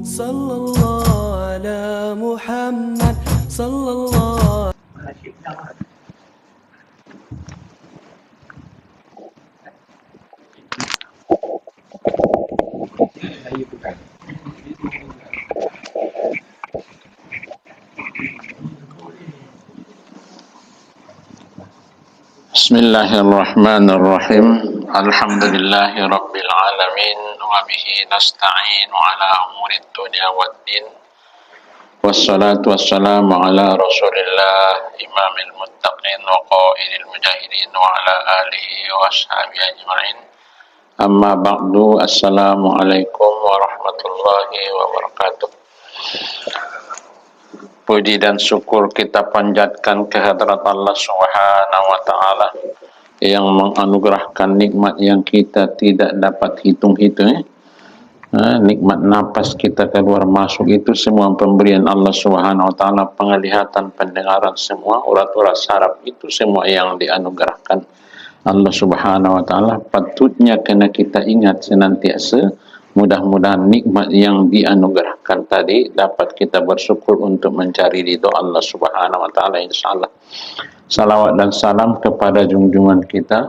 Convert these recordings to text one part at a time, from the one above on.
Sallallahu ala Muhammad sallallahu. Bismillahirrahmanirrahim. Alhamdulillahi rabbil alamin wa bihi nasta'inu ala umurid dunya waddin. Wassalatu wassalamu ala Rasulillah imamil muttaqin wa qaidil mujahidin wa ala alihi wa ashabihi ajma'in. Amma ba'du. Assalamualaikum warahmatullahi wabarakatuh. Puji dan syukur kita panjatkan kehadrat Allah Subhanahu wa taala yang menganugerahkan nikmat yang kita tidak dapat hitung-hitung. Nikmat napas kita keluar masuk itu semua pemberian Allah Subhanahu wa taala, penglihatan, pendengaran, semua urat-urat saraf itu semua yang dianugerahkan Allah Subhanahu wa taala. Patutnya kena kita ingat senantiasa, mudah-mudahan nikmat yang dianugerahkan tadi dapat kita bersyukur untuk mencari ridho Allah Subhanahu wa taala insyaallah. Salawat dan salam kepada junjungan kita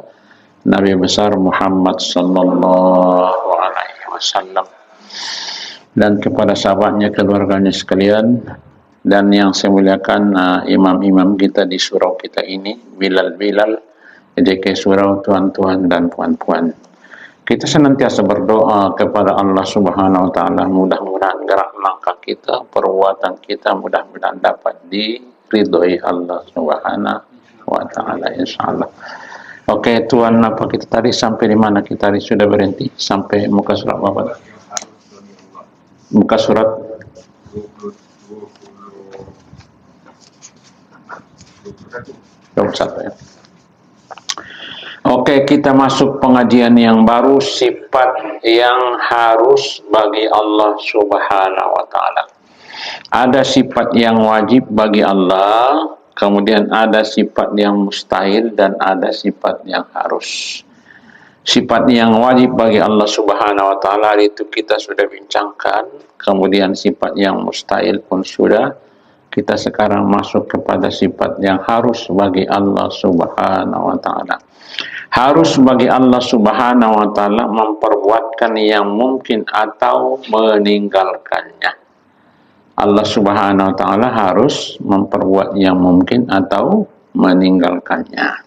Nabi besar Muhammad sallallahu alaihi wasallam dan kepada sahabatnya, keluarganya sekalian, dan yang saya muliakan imam-imam kita di surau kita ini, Bilal-Bilal, JK surau, tuan-tuan dan puan-puan. Kita senantiasa berdoa kepada Allah Subhanahu wa taala, mudah-mudahan gerak langkah kita, perbuatan kita mudah-mudahan dapat diridhoi Allah Subhanahu wa taala insyaallah. Oke, tuan, apa kita tadi sampai di mana? Kita tadi sudah berhenti sampai muka surat apa? Muka surat 21 ya. Oke, kita masuk pengajian yang baru, sifat yang harus bagi Allah Subhanahu wa taala. Ada sifat yang wajib bagi Allah, kemudian ada sifat yang mustahil, dan ada sifat yang harus. Sifat yang wajib bagi Allah Subhanahu wa taala itu kita sudah bincangkan, kemudian sifat yang mustahil pun sudah. Kita sekarang masuk kepada sifat yang harus bagi Allah Subhanahu wa taala. Harus bagi Allah Subhanahu wa taala memperbuatkan yang mungkin atau meninggalkannya. Allah Subhanahu wa taala harus memperbuat yang mungkin atau meninggalkannya.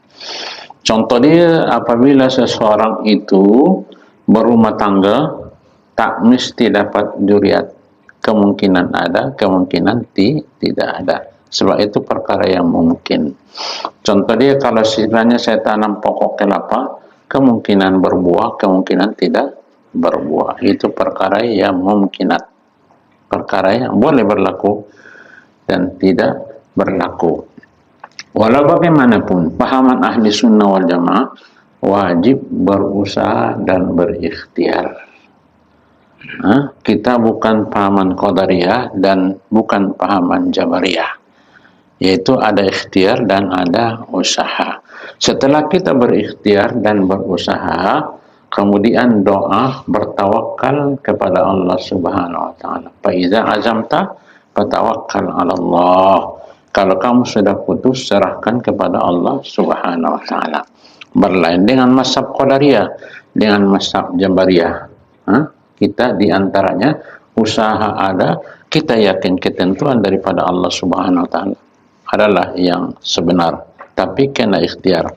Contoh dia, apabila seseorang itu berumah tangga, tak mesti dapat dzurriyyat. Kemungkinan ada, kemungkinan tidak ada. Sebab itu perkara yang mungkin. Contoh dia, kalau sekiranya saya tanam pokok kelapa, kemungkinan berbuah, kemungkinan tidak berbuah. Itu perkara yang mungkinat. Perkara yang boleh berlaku dan tidak berlaku. Walau bagaimanapun, pahaman ahli sunnah wal jamaah wajib berusaha dan berikhtiar. Kita bukan pahaman qadariyah dan bukan pahaman jabariyah, yaitu ada ikhtiar dan ada usaha. Setelah kita berikhtiar dan berusaha, kemudian doa, bertawakal kepada Allah Subhanahu wa taala. Fa iza azamta fatawakkal 'ala Allah. Kalau kamu sudah putus, serahkan kepada Allah Subhanahu wa taala. Berlain dengan mazhab qadariyah, dengan mazhab jabariyah. Kita diantaranya usaha ada, kita yakin ketentuan daripada Allah Subhanahu wa taala adalah yang sebenar, tapi kena ikhtiar.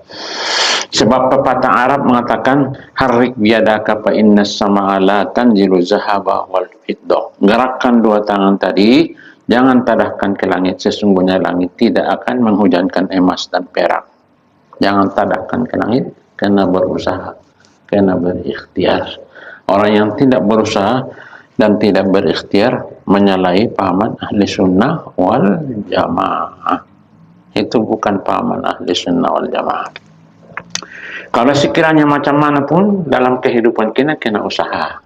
Sebab pepatah Arab mengatakan, harrik biyadaka fa innas sama'a la tanzilu zahaba wal fiddah. Gerakkan dua tangan tadi, jangan tadahkan ke langit, sesungguhnya langit tidak akan menghujankan emas dan perak. Jangan tadahkan ke langit, kena berusaha, kena berikhtiar. Orang yang tidak berusaha dan tidak berikhtiar menyalahi pahaman ahli sunnah wal jamaah. Itu bukan pahaman ahli sunnah wal jamaah. Kalau sekiranya macam mana pun dalam kehidupan kita kena usaha,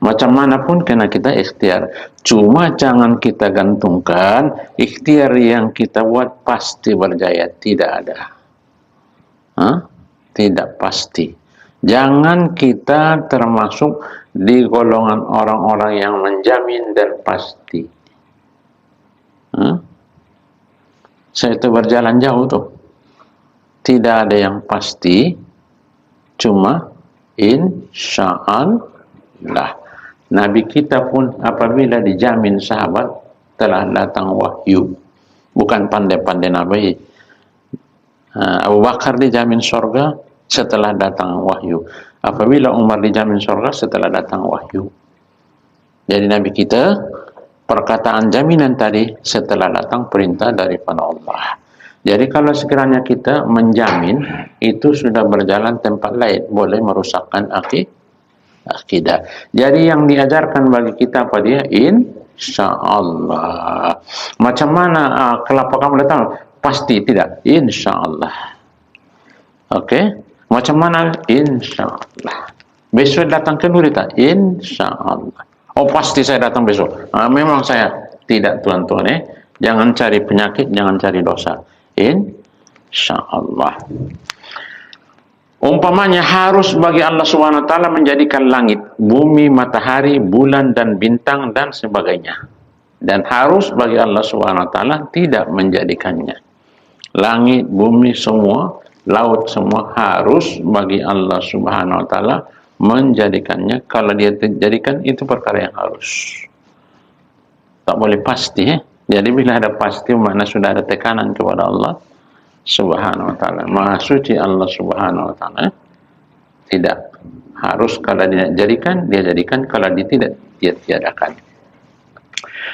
macam mana pun kena kita ikhtiar. Cuma jangan kita gantungkan ikhtiar yang kita buat pasti berjaya. Tidak ada. Tidak pasti. Jangan kita termasuk di golongan orang-orang yang menjamin dan pasti. Saya itu berjalan jauh tuh. Tidak ada yang pasti, cuma insyaallah. Nabi kita pun apabila dijamin sahabat telah datang wahyu. Bukan pandai-pandai Nabi. Abu Bakar dijamin surga setelah datang wahyu. Apabila Umar dijamin surga setelah datang wahyu. Jadi Nabi kita perkataan jaminan tadi setelah datang perintah daripada Allah. Jadi kalau sekiranya kita menjamin, itu sudah berjalan tempat lain, boleh merusakkan akidah. Jadi yang diajarkan bagi kita apa dia? Insyaallah. Macam mana kelapa kamu datang? Pasti tidak. Insyaallah. Oke? Macam mana? Insyaallah. Besok datang ke Nuri tak? Insyaallah. Oh pasti saya datang besok. Memang saya tidak tuan-tuan Jangan cari penyakit, jangan cari dosa. Insyaallah. Umpamanya harus bagi Allah Subhanahu wa taala menjadikan langit, bumi, matahari, bulan dan bintang dan sebagainya. Dan harus bagi Allah Subhanahu wa taala tidak menjadikannya. Langit, bumi semua, laut semua harus bagi Allah Subhanahu wa taala menjadikannya. Kalau dia jadikan itu perkara yang harus. Tak boleh pasti Jadi bila ada pasti makna sudah ada tekanan kepada Allah Subhanahu wa taala. Maha suci Allah Subhanahu wa taala. Tidak harus kalau dia jadikan, dia jadikan, kalau dia tidak, dia tiadakan.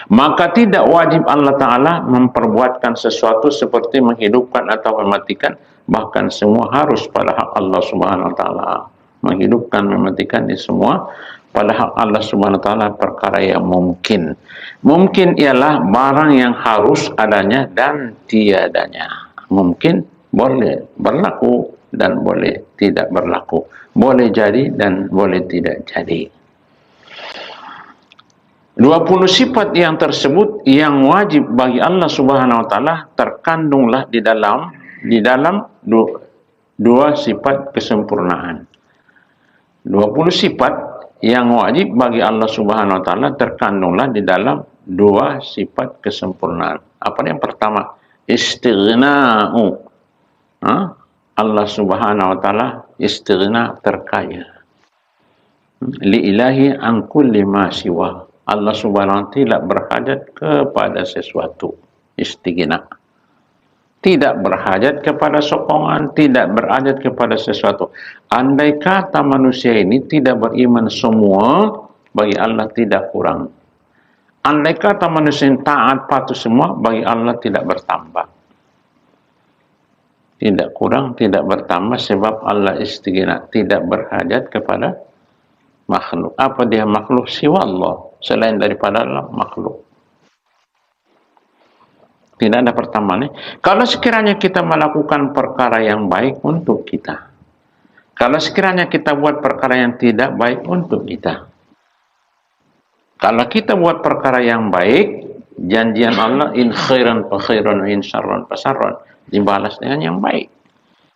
Maka tidak wajib Allah taala memperbuatkan sesuatu seperti menghidupkan atau mematikan, bahkan semua harus pada hak Allah Subhanahu wa taala. Menghidupkan, mematikan ini semua pada hak Allah Subhanahu wa taala perkara yang mungkin. Mungkin ialah barang yang harus adanya dan tiadanya. Mungkin boleh berlaku dan boleh tidak berlaku. Boleh jadi dan boleh tidak jadi. 20 sifat yang tersebut yang wajib bagi Allah Subhanahu wa taala terkandunglah di dalam dua sifat kesempurnaan. 20 sifat yang wajib bagi Allah Subhanahu wa taala terkandunglah di dalam dua sifat kesempurnaan. Apa yang pertama? Istighna'u. Allah Subhanahu wa taala istighna, terkaya. Li ilahi an kulli ma siwa. Allah Subhanahu wa taala tidak berhajat kepada sesuatu. Istighna. Tidak berhajat kepada sokongan, tidak berhajat kepada sesuatu. Andai kata manusia ini tidak beriman semua, bagi Allah tidak kurang. Andai kata manusia yang taat patuh semua, bagi Allah tidak bertambah. Tidak kurang, tidak bertambah, sebab Allah istighna, tidak berhajat kepada makhluk. Apa dia makhluk? Siwa Allah, selain daripada Allah, makhluk. Tidak ada pertambahan. Kalau sekiranya kita melakukan perkara yang baik untuk kita, kalau sekiranya kita buat perkara yang tidak baik untuk kita, kalau kita buat perkara yang baik, janjian Allah in khairan fa khairan wa in syarran fa syarran, dibalas dengan yang baik.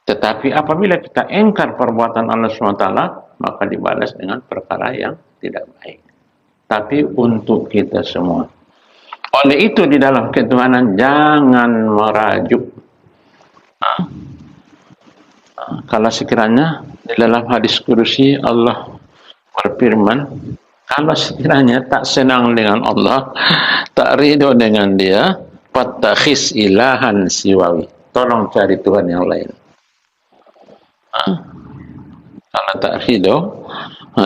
Tetapi apabila kita engkar perbuatan Allah SWT, maka dibalas dengan perkara yang tidak baik. Tapi untuk kita semua. Oleh itu di dalam ketuhanan jangan merajuk. Kalau sekiranya di dalam hadis kursi Allah berfirman, kalau sekiranya tak senang dengan Allah, tak ridho dengan dia, fattakhis ilahan siwawi. Tolong cari Tuhan yang lain. Kalau tak ridho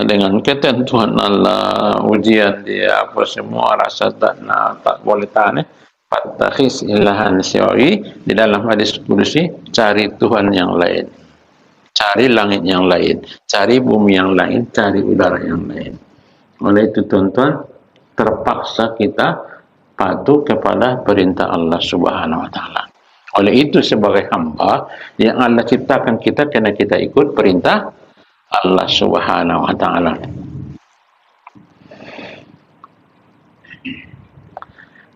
dengan ketentuan Allah, ujian dia, apa semua, rasa tak boleh tahan, fattakhis ilahan siwawi. Di dalam hadis kursi, cari Tuhan yang lain, cari langit yang lain, cari bumi yang lain, cari udara yang lain. Oleh itu tuan-tuan, terpaksa kita patuh kepada perintah Allah Subhanahu wa taala. Oleh itu sebagai hamba yang Allah ciptakan kita, kena kita ikut perintah Allah Subhanahu wa taala.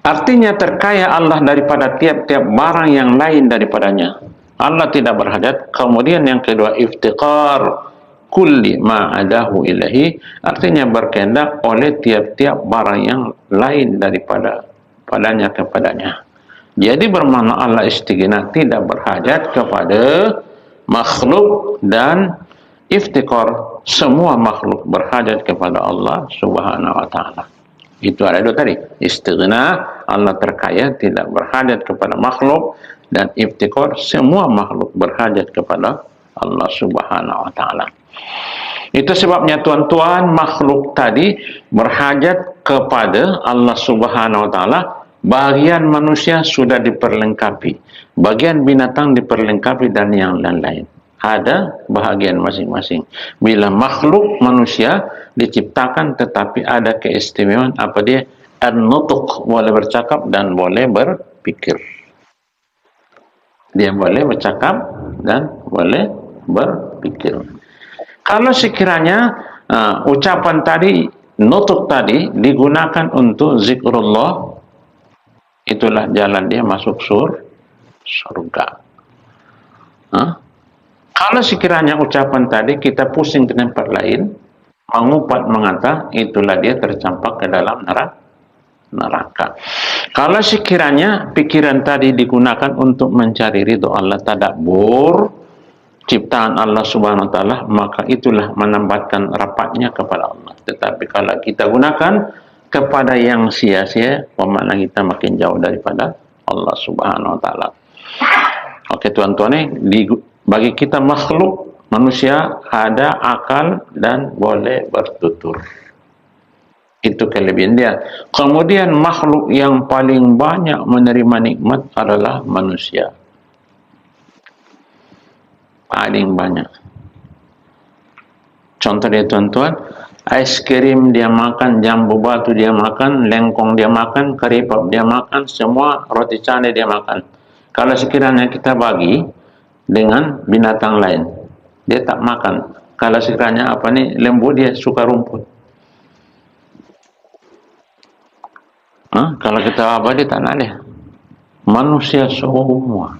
Artinya terkaya Allah daripada tiap-tiap barang yang lain daripadanya. Allah tidak berhajat. Kemudian yang kedua, iftiqar, kulli ma adahu ilahi, artinya berkehendak oleh tiap-tiap barang yang lain daripada padanya kepadanya. Jadi bermakna Allah istighna, tidak berhajat kepada makhluk, dan iftikar, semua makhluk berhajat kepada Allah Subhanahu wa taala. Itu ada dua tadi. Istighna, Allah terkaya, tidak berhajat kepada makhluk, dan iftikar, semua makhluk berhajat kepada Allah Subhanahu wa taala. Itu sebabnya tuan-tuan, makhluk tadi berhajat kepada Allah Subhanahu wa taala. Bagian manusia sudah diperlengkapi, bagian binatang diperlengkapi, dan yang lain-lain. Ada bahagian masing-masing. Bila makhluk manusia diciptakan tetapi ada keistimewaan, apa dia? An-nutuq, boleh bercakap dan boleh berpikir. Dia boleh bercakap dan boleh berpikir. Kalau sekiranya ucapan tadi, nutuq tadi digunakan untuk zikrullah, itulah jalan dia masuk surga. Kalau sekiranya ucapan tadi kita pusing ke tempat lain, mengupat mengata, itulah dia tercampak ke dalam neraka. Kalau sekiranya pikiran tadi digunakan untuk mencari ridho Allah, tadabbur ciptaan Allah Subhanahu wa taala, maka itulah menambahkan rapatnya kepada Allah. Tetapi kalau kita gunakan kepada yang sia-sia, pemakna kita makin jauh daripada Allah Subhanahu wa taala. Oke tuan-tuan, bagi kita makhluk manusia ada akal dan boleh bertutur. Itu kelebihan dia. Kemudian makhluk yang paling banyak menerima nikmat adalah manusia. Paling banyak. Contoh dia tuan-tuan, ais krim dia makan, jambu batu dia makan, lengkong dia makan, keripap dia makan, semua roti canai dia makan. Kalau sekiranya kita bagi dengan binatang lain, dia tak makan. Kalau sekiranya lembu, dia suka rumput. Kalau kita dia tak nak dia. Manusia semua.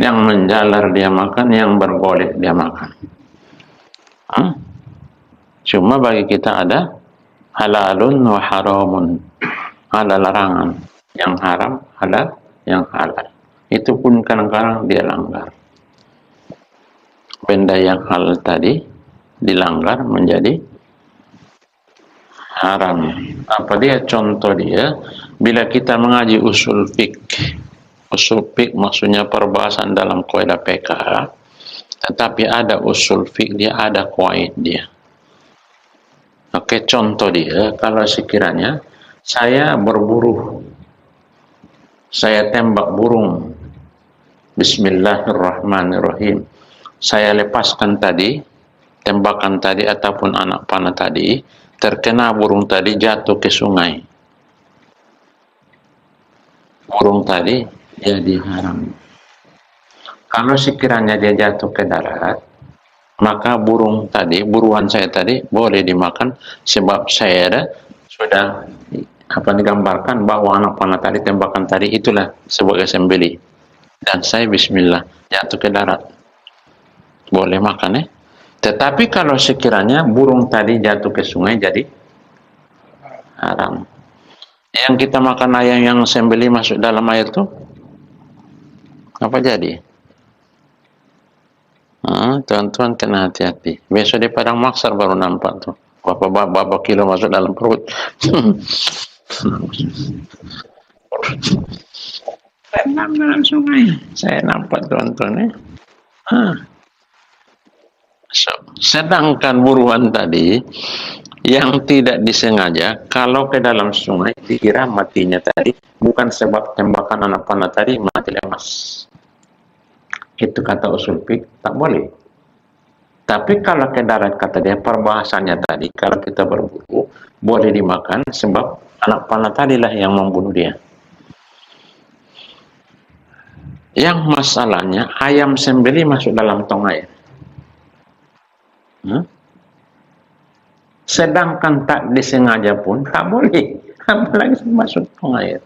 Yang menjalar dia makan, yang bergolek dia makan. Cuma bagi kita ada halalun wa haramun, ada larangan, yang haram ada yang halal. Itu pun kadang-kadang dia langgar. Benda yang halal tadi dilanggar menjadi haram. Apa dia? Contoh dia, bila kita mengaji usul fiqh. Usul fiqh maksudnya perbahasan dalam kaidah PK, tetapi ada usul fiqh dia, ada qaid dia. Oke, contoh dia, kalau sekiranya saya berburu, saya tembak burung, bismillahirrahmanirrahim, saya lepaskan tadi, tembakan tadi ataupun anak panah tadi, terkena burung tadi, jatuh ke sungai. Burung tadi jadi haram. Kalau sekiranya dia jatuh ke darat, maka burung tadi, buruan saya tadi boleh dimakan, sebab saya sudah digambarkan bahwa anak panah tadi, tembakan tadi itulah sebagai sembelih, dan saya bismillah jatuh ke darat, boleh makan Tetapi kalau sekiranya burung tadi jatuh ke sungai, jadi haram. Yang kita makan ayam yang sembelih masuk dalam air tuh apa jadi? Tuan-tuan kena hati-hati. Besok di Padang Maksar baru nampak tuh. Berapa kilo masuk dalam perut. Renam dalam sungai. Saya nampak tuan-tuan Sedangkan buruan tadi yang tidak disengaja, kalau ke dalam sungai dikira matinya tadi bukan sebab tembakan anak panah tadi, mati lemas. Itu kata usul fiqh, tak boleh. Tapi kalau ke darat, kata dia, perbahasannya tadi, kalau kita berburu boleh dimakan sebab anak panah tadilah yang membunuh dia. Yang masalahnya ayam sembelih masuk dalam tong air. Sedangkan tak disengaja pun tak boleh, apalagi masuk tong air.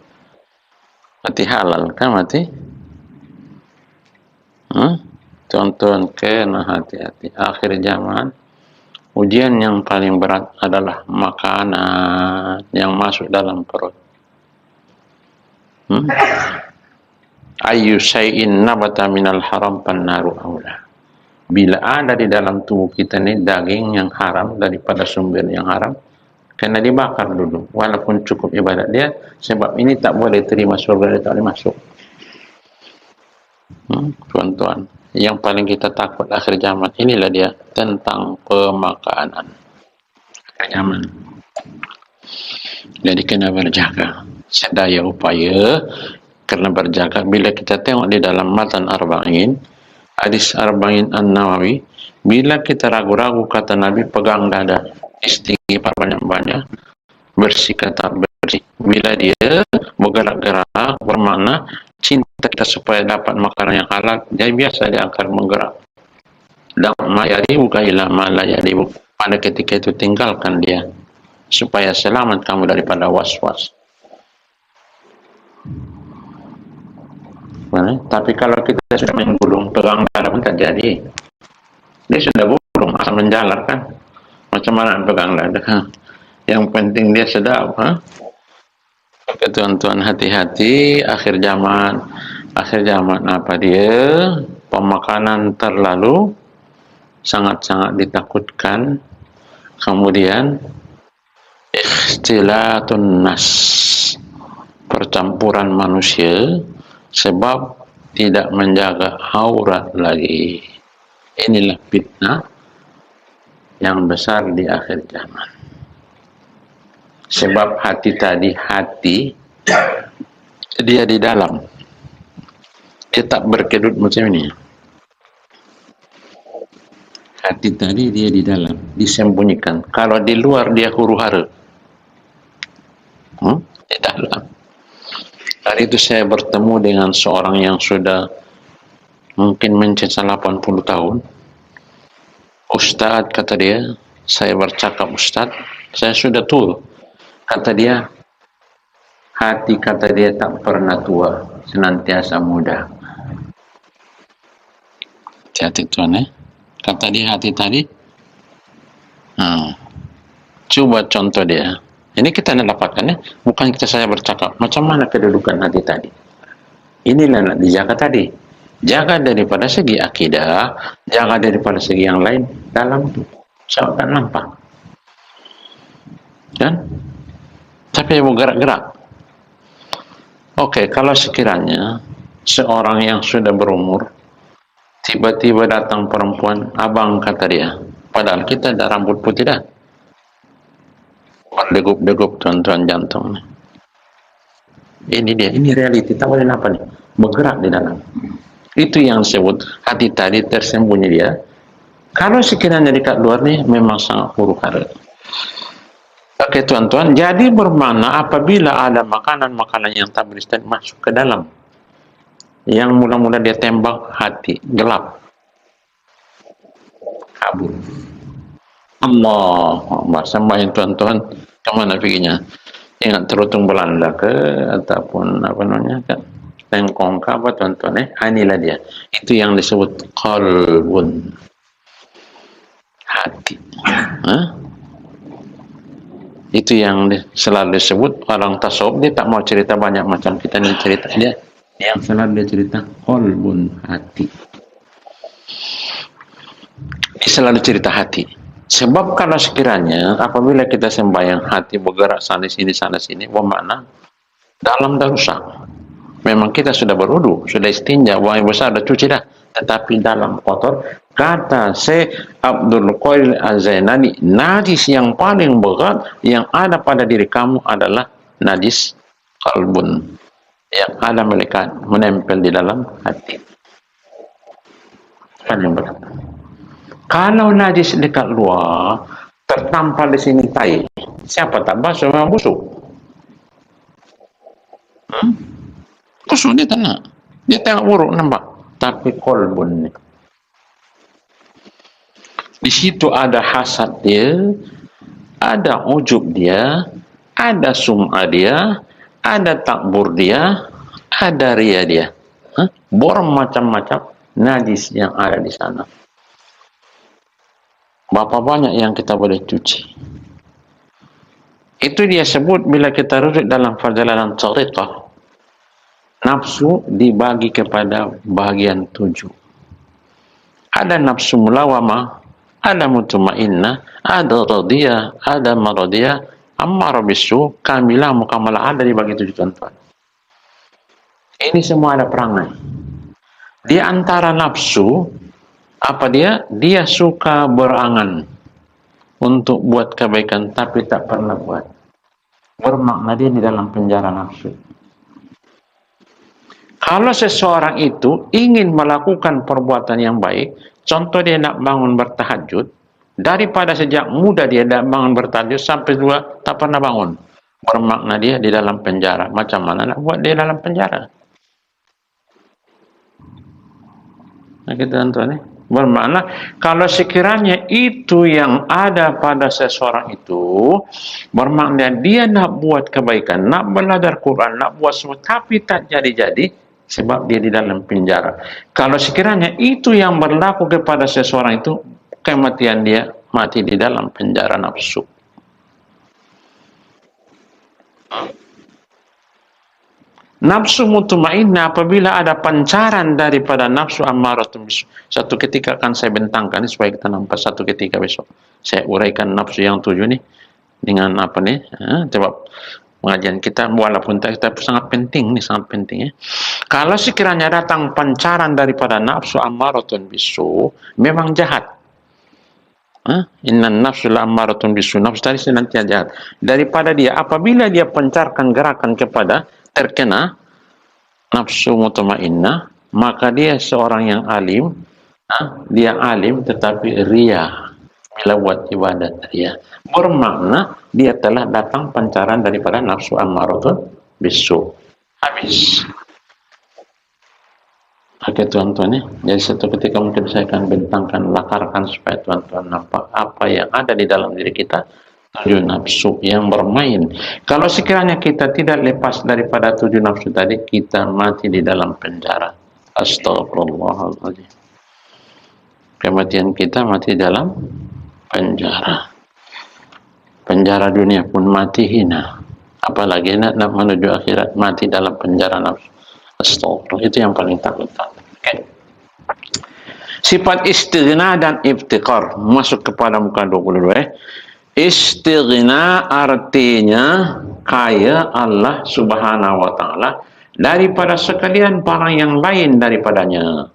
Mati halal kan mati? tuan-tuan kena hati-hati. Akhir zaman, ujian yang paling berat adalah makanan yang masuk dalam perut. Ayyu syai'in nabata minal haram pannaru aula. Bila ada di dalam tubuh kita ni daging yang haram daripada sumber yang haram, kena dibakar dulu. Walaupun cukup ibadat dia, sebab ini tak boleh terima surga, dia tak boleh masuk. Tuan-tuan, yang paling kita takut akhir zaman, inilah dia, tentang pemakanan. Akhir zaman. Jadi kena berjaga. Sedaya upaya kerana berjaga. Bila kita tengok di dalam matan Arba'in, hadis Arba'in An-Nawawi, bila kita ragu-ragu kata Nabi, pegang dada, istighfar banyak-banyak, bersih kata bersih. Bila dia bergerak-gerak, bermakna cinta kita supaya dapat makanan yang halal, jadi biasa dia akan menggerak. Dan ma'yaribu kailah ma'layaribu. Pada ketika itu tinggalkan dia, supaya selamat kamu daripada was-was. Tapi kalau kita sudah main gulung, pegang dada pun tak jadi. Dia sudah gulung, asal menjalar kan. Macam mana pegang dada? Yang penting dia sedap. Oke tuan-tuan, hati-hati. Akhir zaman apa dia? Pemakanan terlalu sangat-sangat ditakutkan. Kemudian ikhtilatun nas, percampuran manusia, sebab tidak menjaga aurat lagi. Inilah fitnah yang besar di akhir zaman. Sebab hati tadi, dia di dalam, dia tak berkedut macam ini. Hati tadi dia di dalam, disembunyikan. Kalau di luar dia huru-hara, di dalam. Hari itu saya bertemu dengan seorang yang sudah mungkin mencapai 80 tahun. Ustaz, kata dia, saya bercakap, Ustaz, saya sudah tua. Kata dia, hati kata dia tak pernah tua, senantiasa muda. Hati-hati tuan, kata dia hati tadi. Coba contoh dia. Ini kita nak dapatkan, bukan kita saja bercakap. Macam mana kedudukan hati tadi? Inilah nak dijaga tadi. Jaga daripada segi akidah, jaga daripada segi yang lain dalam tu. Saya tak nampak. Kan? Tapi mau gerak-gerak. Okey, kalau sekiranya seorang yang sudah berumur, tiba-tiba datang perempuan, abang kata dia, padahal kita ada rambut putih dah. Berdegup-degup tuan-tuan jantung. Ini dia, ini realiti, tak boleh apa nih, bergerak di dalam. Itu yang disebut hati tadi tersembunyi dia. Kalau sekiranya dekat luar nih, memang sangat huru-hara. Oke tuan-tuan, jadi bermakna apabila ada makanan-makanan yang tak beristat masuk ke dalam, yang mula-mula dia tembak hati, gelap, kabur. Allah, sembahyang tuan-tuan, kemana perginya? Ingat terutung Belanda ke, ataupun apa namanya kan, Tengkong ke apa tuan-tuan, inilah dia. Itu yang disebut qalbun, hati. Itu yang selalu disebut orang tasawuf, dia tak mau cerita banyak macam kita ni cerita. Dia yang selalu dia cerita qalbun, hati. Dia selalu cerita hati. Sebab kalau sekiranya apabila kita sembahyang hati bergerak sana sini, bermakna dalam dah rusak. Memang kita sudah berwudu, sudah istinja, buang air besar, dah cuci dah. Tetapi dalam kotor, kata Syekh Abdul Qadir Az-Zainani, najis yang paling berat yang ada pada diri kamu adalah najis qalbun, yang ada melekat, menempel di dalam hati. Paling berat. Kalau najis dekat luar, tertampal di sini tai, siapa tak basuh memang busuk. Busuk dia tak nak. Dia tengok buruk nampak. Tapi qalbun ni, di situ ada hasad dia, ada ujub dia, ada sum'ah dia, ada takbur dia, ada ria dia. Macam-macam najis yang ada di sana. Berapa banyak yang kita boleh cuci? Itu dia sebut bila kita rujuk dalam perjalanan tariqah, nafsu dibagi kepada bahagian 7. Ada nafsu mulawamah, ada mutmainnah, ada radiyah, ada maradiyah, ammar bisu, kamilah, mukamalah, ada dibagi 7 tuan-tuan. Ini semua ada perangai. Di antara nafsu, apa dia? Dia suka berangan untuk buat kebaikan tapi tak pernah buat. Bermakna dia di dalam penjara nafsu. Kalau seseorang itu ingin melakukan perbuatan yang baik, contoh dia nak bangun bertahajud, daripada sejak muda dia nak bangun bertahajud sampai tua tak pernah bangun, bermakna dia di dalam penjara. Macam mana nak buat dia dalam penjara? Nah, kita tuan-tuan, bermakna kalau sekiranya itu yang ada pada seseorang itu, bermakna dia nak buat kebaikan, nak belajar Quran, nak buat semua, tapi tak jadi-jadi sebab dia di dalam penjara. Kalau sekiranya itu yang berlaku kepada seseorang itu, kematian dia mati di dalam penjara nafsu. Nafsu mutmainnah apabila ada pancaran daripada nafsu ammaratun bisu. Satu ketika akan saya bentangkan ini supaya kita nampak satu ketika besok. Saya uraikan nafsu yang 7 ni dengan apa ni? Sebab pengajian kita walaupun kita sangat penting ni, sangat penting ya. Kalau sekiranya datang pancaran daripada nafsu ammaratun bisu, memang jahat. Innan nafsu la ammaratun bisu, nafsu tadi senantiasa jahat. Daripada dia apabila dia pancarkan gerakan kepada terkena nafsu mutmainnah, maka dia seorang yang alim. Dia alim tetapi riya, bila buat ibadat riya, bermakna dia telah datang pancaran daripada nafsu ammaratun bisu. Habis. Oke tuan-tuan ya. Jadi satu ketika mungkin saya akan bentangkan, lakarkan supaya tuan-tuan nampak apa yang ada di dalam diri kita. 7 nafsu yang bermain. Kalau sekiranya kita tidak lepas daripada 7 nafsu tadi, kita mati di dalam penjara. Astagfirullahaladzim. Kematian kita mati dalam penjara. Penjara dunia pun mati hina. Apalagi nak menuju akhirat, mati dalam penjara nafsu. Astagfirullah. Itu yang paling takut. Okay. Sifat istighna dan iftiqar masuk kepada muka 22. Istighna artinya kaya Allah Subhanahu wa taala daripada sekalian barang yang lain daripadanya,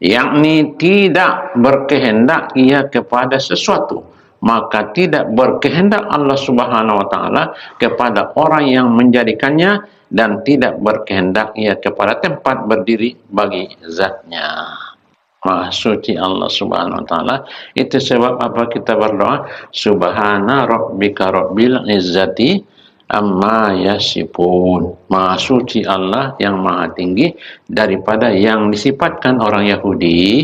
yakni tidak berkehendak ia kepada sesuatu, maka tidak berkehendak Allah Subhanahu wa taala kepada orang yang menjadikannya, dan tidak berkehendak ia kepada tempat berdiri bagi zatnya. Maha suci Allah Subhanahu wa taala. Itu sebab apa kita berdoa, subhana rabbika rabbil izzati amma yasifun. Maha suci Allah yang maha tinggi daripada yang disifatkan orang Yahudi.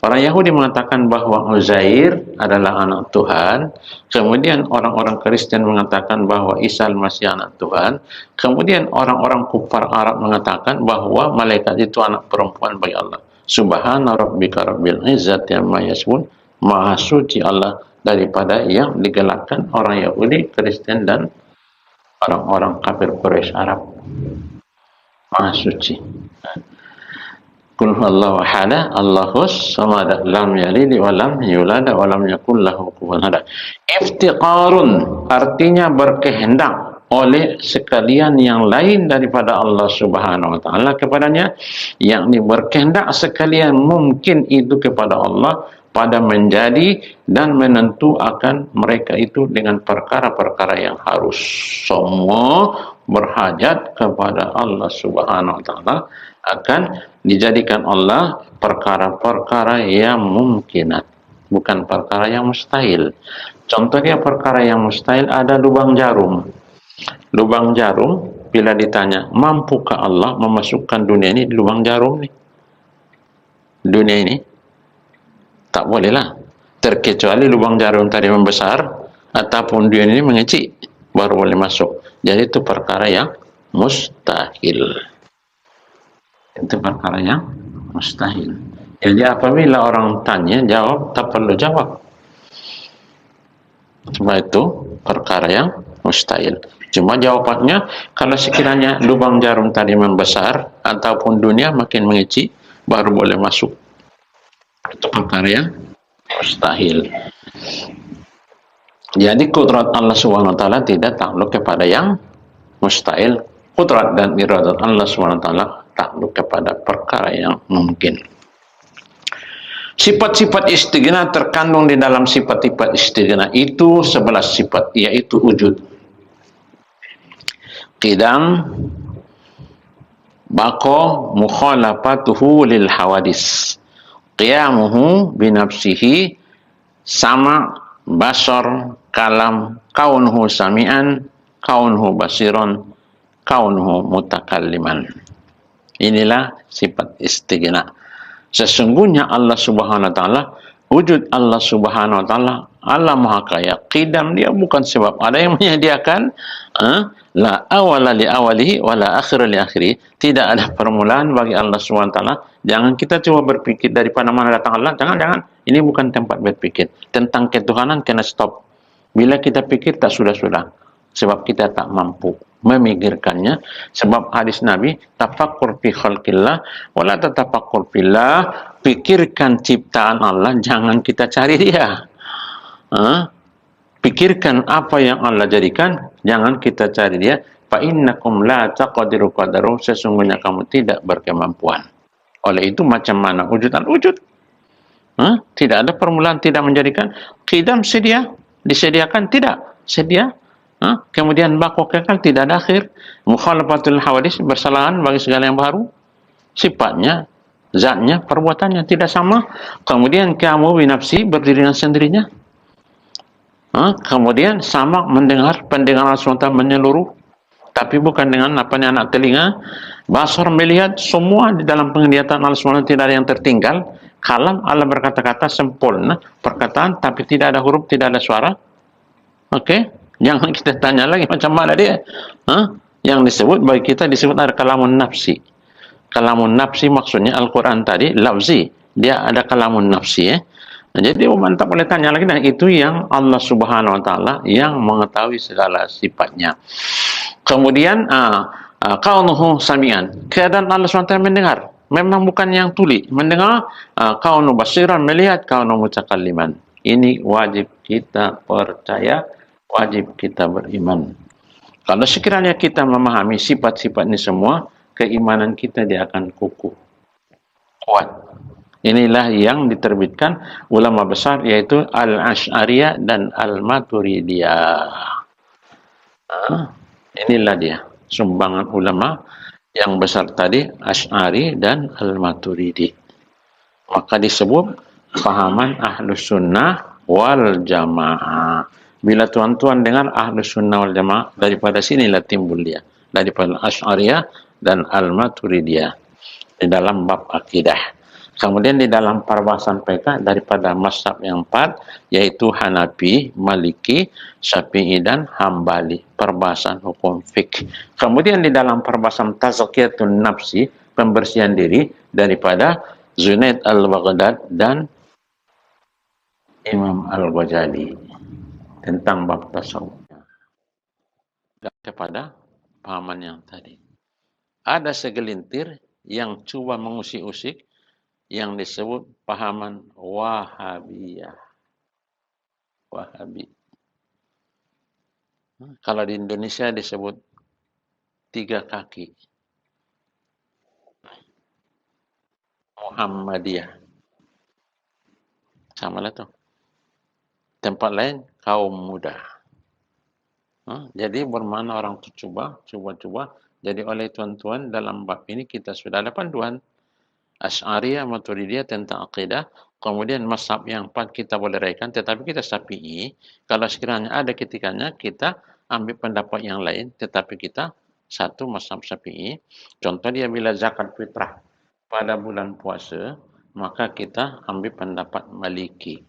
Orang Yahudi mengatakan bahawa Uzair adalah anak Tuhan. Kemudian orang-orang Kristen mengatakan bahawa Isa Al-Masih anak Tuhan. Kemudian orang-orang kufar Arab mengatakan bahawa malaikat itu anak perempuan bagi Allah. Subhana rabbika rabbil izzati amma yasifun. Maha suci Allah daripada yang digelakkan orang Yahudi, Kristen dan orang-orang kafir Quraisy Arab. Maha suci. Qul huwallahu ahad, Allahus samad, lam yalid wa lam yulad wa lam yakul lahu kufuwan ahad. Iftiqarun artinya berkehendak oleh sekalian yang lain daripada Allah Subhanahu wa taala kepadanya, yakni berkehendak sekalian mungkin itu kepada Allah pada menjadi dan menentu akan mereka itu dengan perkara-perkara yang harus. Semua berhajat kepada Allah Subhanahu wa taala akan dijadikan Allah perkara-perkara yang mungkinat, bukan perkara yang mustahil. Contohnya perkara yang mustahil ada lubang jarum. Lubang jarum, bila ditanya, mampukah Allah memasukkan dunia ini di lubang jarum ni? Dunia ini? Tak bolehlah. Terkecuali lubang jarum tadi membesar, ataupun dunia ini mengecil, baru boleh masuk. Jadi itu perkara yang mustahil. Itu perkara yang mustahil. Jadi apabila orang tanya, jawab, tak perlu jawab. Cuma itu perkara yang mustahil. Cuma jawabannya, kalau sekiranya lubang jarum tadi membesar, ataupun dunia makin mengecil, baru boleh masuk. Itu perkara yang mustahil. Jadi kudrat Allah Subhanahu wa taala tidak takluk kepada yang mustahil. Kudrat dan iradat Allah Subhanahu wa taala takluk kepada perkara yang mungkin. Sifat-sifat istighna terkandung di dalam sifat-sifat istighna itu 11 sifat, yaitu wujud, qidam, baqa, mukhalafatuhu lil hawadis, qiyamuhu binafsihi, sama, basar, kalam, kaunuhu sami'an, kaunuhu basiran, kaunuhu mutakalliman. Inilah sifat istighna. Sesungguhnya Allah Subhanahu wa taala, wujud Allah Subhanahu wa taala, Allah Maha Kaya. Qidam dia bukan sebab ada yang menyediakan, la awala li awalihi wa la akhira li akhiri. Tidak ada permulaan bagi Allah Subhanahu wa taala. Jangan kita coba berpikir daripada mana datang Allah. Jangan. Ini bukan tempat berpikir. Tentang ketuhanan kena stop. Bila kita pikir tak sudah-sudah. Sebab kita tak mampu memikirkannya. Sebab hadis Nabi, tafakkur fi khalqillah wala tatafakkur fillah. Pikirkan ciptaan Allah, jangan kita cari dia. Pikirkan apa yang Allah jadikan, jangan kita cari dia. Fa innakum la taqdiru qadaru, sesungguhnya kamu tidak berkemampuan. Oleh itu macam mana wujudan wujud? Tidak ada permulaan, tidak menjadikan. Qidam sedia, disediakan, tidak sedia. Kemudian baqa kekal, tidak ada akhir. Mukhalafatul hawadis, bersalahan bagi segala yang baru. Sifatnya, zatnya, perbuatannya tidak sama. Kemudian kamu binafsi, berdiri dengan sendirinya. Kemudian sama, mendengar, pendengaran SWT menyeluruh. Tapi bukan dengan anak telinga. Basar, melihat, semua di dalam penglihatan Allah SWT tidak ada yang tertinggal. Kalam, Allah berkata-kata sempurna. Perkataan, tapi tidak ada huruf, tidak ada suara. Oke? Jangan kita tanya lagi macam mana dia. Yang disebut bagi kita disebut ada kalamun nafsi. Kalamun nafsi maksudnya Al-Quran tadi lafzi. Dia ada kalamun nafsi. Jadi tak boleh tanya lagi. Dan itu yang Allah Subhanahu wa taala yang mengetahui segala sifatnya. Kemudian kaunuhu samian. Keadaan Allah SWT mendengar. Memang bukan yang tuli. Mendengar, kaunu basiran, melihat, kaunu mutakalliman. Ini wajib kita percaya, wajib kita beriman. Kalau sekiranya kita memahami sifat-sifat ini semua, keimanan kita dia akan kukuh, kuat. Inilah yang diterbitkan ulama besar, yaitu Al-Asy'ariyah dan Al-Maturidiyah. Inilah dia sumbangan ulama yang besar tadi, Asy'ari dan Al-Maturidi. Maka disebut pahaman Ahlus Sunnah wal Jamaah. Bila tuan-tuan dengar Ahlus Sunnah wal Jamaah, daripada sinilah timbul dia, daripada Asy'ariyah dan Al-Maturidiyah di dalam bab akidah. Kemudian di dalam perbahasan mereka daripada mazhab yang 4, yaitu Hanafi, Maliki, Syafi'i dan Hambali, perbahasan hukum fikih. Kemudian di dalam perbahasan tazkiyatun nafsi, pembersihan diri, daripada Junaid al-Baghdad dan Imam al-Ghazali tentang bab tasawuf. Kepada pahaman yang tadi, ada segelintir yang cuba mengusik-usik yang disebut pahaman Wahabiyah. Wahabi. Kalau di Indonesia disebut 3 kaki. Muhammadiyah. Sama lah tuh. Tempat lain kaum muda. Jadi bermakna orang itu coba. Jadi oleh tuan-tuan dalam bab ini kita sudah ada panduan. Asy'ariyah, Maturidiyah tentang akidah. Kemudian mazhab yang 4 kita boleh raikan, tetapi kita Syafi'i. Kalau sekiranya ada ketikanya kita ambil pendapat yang lain, tetapi kita satu mazhab Syafi'i. Contoh dia bila zakat fitrah pada bulan puasa, maka kita ambil pendapat Maliki.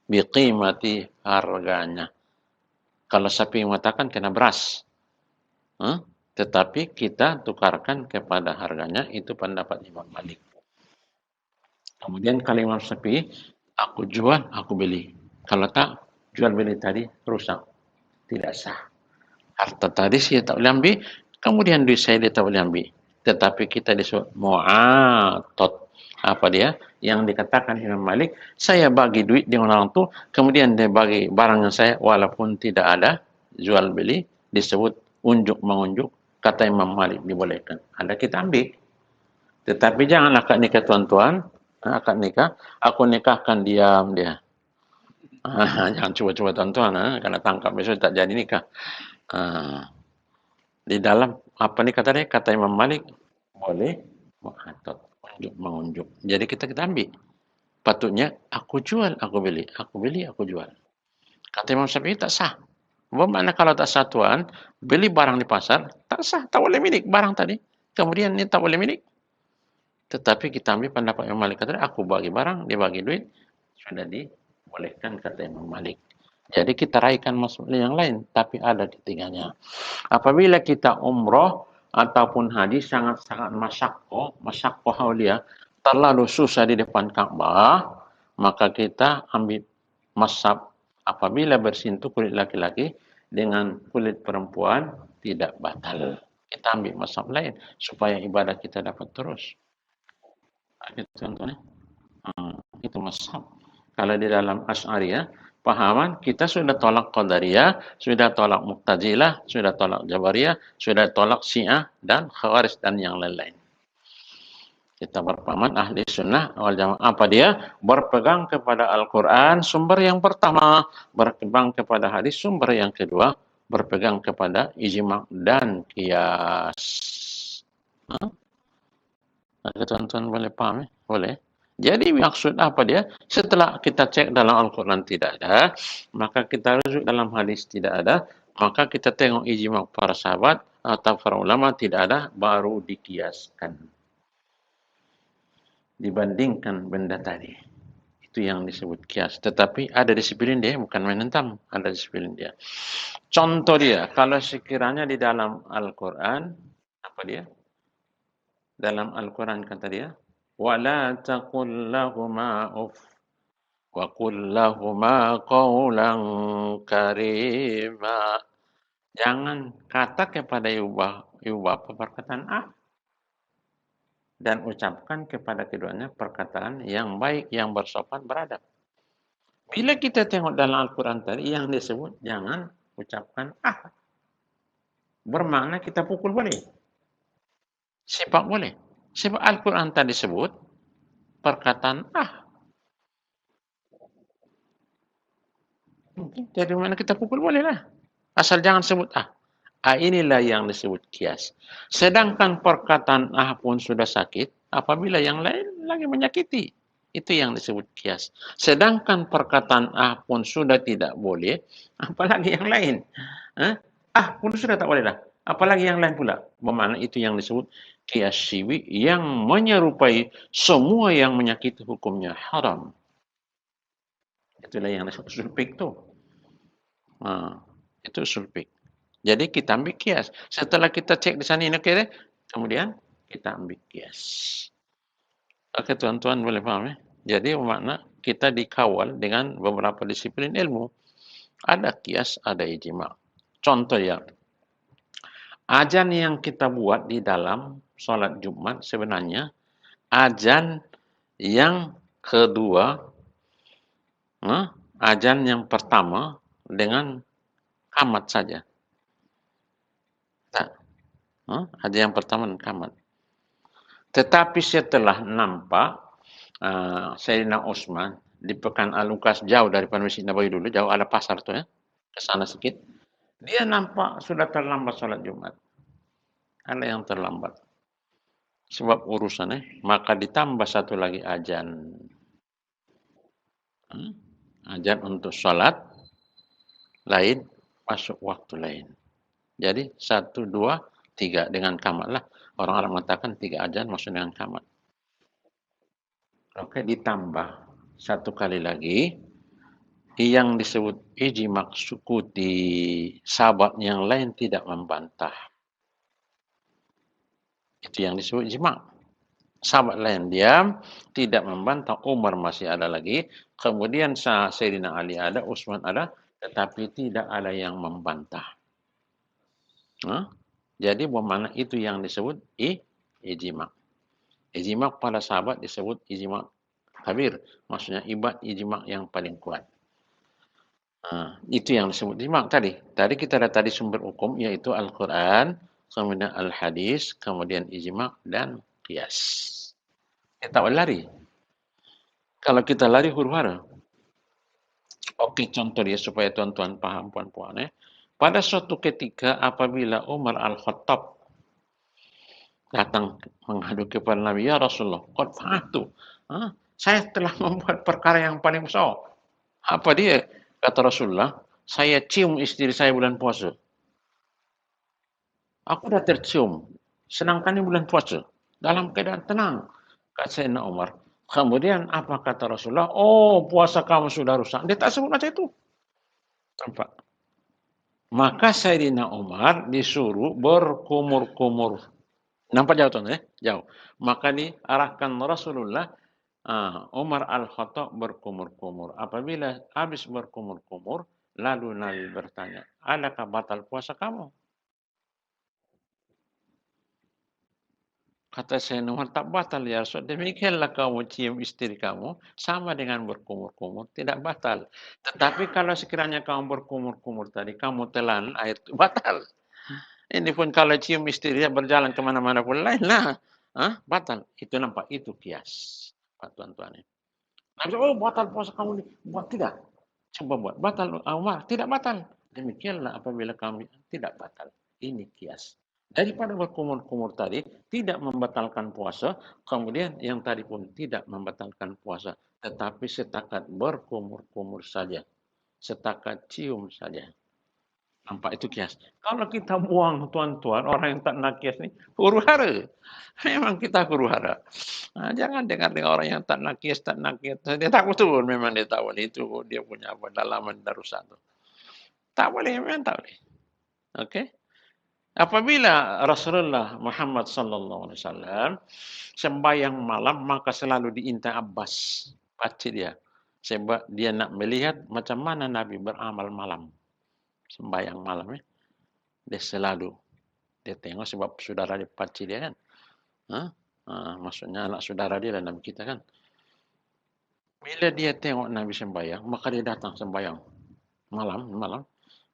Biqimati harganya. Kalau Syafi'i mengatakan kena beras. Tetapi kita tukarkan kepada harganya, itu pendapat Imam Malik. Kemudian kalau Imam Syafi'i, aku jual, aku beli. Kalau tak, jual beli tadi rusak, tidak sah. Harta tadi saya tak boleh ambil, kemudian duit saya dia tak boleh ambil. Tetapi kita disebut mu'atot. Apa dia? Yang dikatakan Imam Malik, saya bagi duit dengan orang tu, kemudian dia bagi barang yang saya, walaupun tidak ada jual beli, disebut unjuk mengunjuk, kata Imam Malik dibolehkan. Ada kita ambil. Tetapi jangan akad nikah tuan-tuan, akad nikah, aku nikahkan diam dia. Jangan cuba-cuba tuan-tuan, karena tangkap besok tak jadi nikah. Di dalam apa ni kata dia? Kata Imam Malik, boleh mu'atot, unjuk mengunjuk. Jadi kita ambil. Patutnya aku jual, aku beli, aku beli, aku jual. Kata Imam Syafi'i tak sah. Bermakna kalau tak sah tuan, beli barang di pasar, tak sah, tak boleh milik barang tadi. Kemudian ni tak boleh milik. Tetapi kita ambil pendapat Imam Malik, kata dia, aku bagi barang, dia bagi duit, sudah dibolehkan kata Imam Malik. Jadi kita raikan maksud yang lain, tapi ada di tiganya. Apabila kita umroh ataupun haji sangat-sangat masyakkoh haulia, terlalu susah di depan Ka'bah, maka kita ambil mazhab apabila bersentuh kulit laki-laki dengan kulit perempuan tidak batal. Kita ambil mazhab lain supaya ibadah kita dapat terus. Itu contohnya. Itu mazhab. Kalau di dalam Asy'ariyah, pahaman kita sudah tolak Qadariyah, sudah tolak Mu'tazilah, sudah tolak Jabariyah, sudah tolak Syiah dan Khawarij dan yang lain-lain. Kita berpahaman ahli sunnah wal jamaah. Apa dia? Berpegang kepada Al-Quran, sumber yang pertama. Berpegang kepada hadis, sumber yang kedua. Berpegang kepada ijma' dan qiyas. Tuan-tuan boleh paham? Boleh. Jadi maksud apa dia? Setelah kita cek dalam Al-Quran tidak ada, maka kita rujuk dalam hadis tidak ada, maka kita tengok ijma' para sahabat atau para ulama tidak ada, baru dikiaskan. Dibandingkan benda tadi. Itu yang disebut kias. Tetapi ada disiplin dia, bukan main hentam. Ada disiplin dia. Contoh dia, kalau sekiranya di dalam Al-Quran, apa dia? Dalam Al-Quran kata dia, وَلَا تَقُلْ لَهُمَا أُفٍّ وَقُلْ لَهُمَا قَوْلًا كَرِيمًا. Jangan kata kepada ibu bapa perkataan dan ucapkan kepada keduanya perkataan yang baik, yang bersopan, beradab. Bila kita tengok dalam Al-Quran tadi, yang disebut jangan ucapkan bermakna kita pukul boleh. Sepak boleh. Sebab Al-Quran tadi sebut perkataan jadi mana kita pukul bolehlah. Asal jangan sebut inilah yang disebut kias. Sedangkan perkataan pun sudah sakit, apabila yang lain lagi menyakiti. Itu yang disebut kias. Sedangkan perkataan pun sudah tidak boleh, apalagi yang lain. Pun sudah tak boleh dah. Apalagi yang lain pula. Bermakna itu yang disebut kias syiwi yang menyerupai semua yang menyakiti hukumnya haram. Itulah yang disebut usul fiqh tu. Itu usul fiqh. Jadi kita ambil kias. Setelah kita cek di sana ini okay, kemudian kita ambil kias. Oke tuan-tuan boleh faham ya? Jadi bermakna kita dikawal dengan beberapa disiplin ilmu. Ada kias, ada ijma'. Contoh ya. Azan yang kita buat di dalam solat Jumat sebenarnya azan yang kedua, azan yang pertama dengan qamat saja. Tak. Azan yang pertama dengan qamat. Tetapi setelah nampak Sayyidina Utsman di Pekan Al-Uqas jauh daripada Masjid Nabawi dulu, jauh ada pasar tu ya, ke sana sikit. Dia nampak sudah terlambat solat Jumat. Ada yang terlambat. Sebab urusan maka ditambah satu lagi azan. Azan untuk solat lain, masuk waktu lain. Jadi 1, 2, 3 dengan qamat lah. Orang Arab mengatakan 3 azan maksud dengan qamat. Oke, ditambah satu kali lagi yang disebut ijma' sukuti, sahabat yang lain tidak membantah. Itu yang disebut ijma'. Sahabat lain diam, tidak membantah. Umar masih ada lagi. Kemudian Sayyidina Ali ada, Utsman ada, tetapi tidak ada yang membantah. Jadi bermakna itu yang disebut ijma'. Ijma' pada sahabat disebut ijma' kabir. Maksudnya ijma' yang paling kuat. Itu yang disebut ijma' tadi. Tadi kita ada tadi sumber hukum, yaitu Al-Quran, kemudian Al-Hadis, kemudian ijma' dan qiyas. Kita boleh lari. Kalau kita lari huru-hara. Oke, contoh dia supaya tuan-tuan paham, puan-puan. Pada suatu ketika apabila Umar Al-Khattab datang menghadap kepada Nabi, ya Rasulullah, qad fa'atu. Saya telah membuat perkara yang paling besar. Apa dia? Kata Rasulullah, saya cium istri saya bulan puasa. Aku dah tercium. Sedangkan ini bulan puasa. Dalam keadaan tenang. Kata Sayyidina Umar. Kemudian apa kata Rasulullah? Oh, puasa kamu sudah rusak. Dia tak sebut macam itu. Nampak? Maka Sayyidina Umar disuruh berkumur-kumur. Nampak jauh tuan, jauh. Maka diarahkan Rasulullah, Umar Al-Khattab berkumur-kumur. Apabila habis berkumur-kumur, lalu Nabi bertanya, adakah batal puasa kamu? Kata Sayyidina Umar, tak batal ya Rasul. Demikianlah kamu cium istri kamu, sama dengan berkumur-kumur, tidak batal. Tetapi kalau sekiranya kamu berkumur-kumur tadi, kamu telan air itu batal. Ini pun kalau cium istri dia berjalan kemana-mana pun lain lah. Batal. Itu nampak, itu kias. Pak tuan-tuan. Nabi oh batal puasa kamu ni. Buat tidak. Coba buat. Batal Umar. Tidak batal. Demikianlah apabila kami tidak batal. Ini kias. Daripada berkumur-kumur tadi, tidak membatalkan puasa. Kemudian yang tadi pun tidak membatalkan puasa. Tetapi setakat berkumur-kumur saja. Setakat cium saja. Nampak itu kias. Kalau kita buang tuan-tuan, orang yang tak nak kias ni, huru-hara. Memang kita huru-hara. Jangan dengar orang yang tak nak kias, tak nak kias. Dia tak betul, memang dia tak boleh. Itu dia punya dalaman darussat tu. Tak boleh, memang tak boleh. Okey. Apabila Rasulullah Muhammad sallallahu alaihi wasallam sembahyang malam, maka selalu diintai Abbas, pakcik dia. Sebab dia nak melihat macam mana Nabi beramal malam. Sembahyang malam dia selalu dia tengok sebab saudara dia pakcik dia kan. Maksudnya anak saudara dia lah Nabi kita kan. Bila dia tengok Nabi sembahyang, maka dia datang sembahyang malam.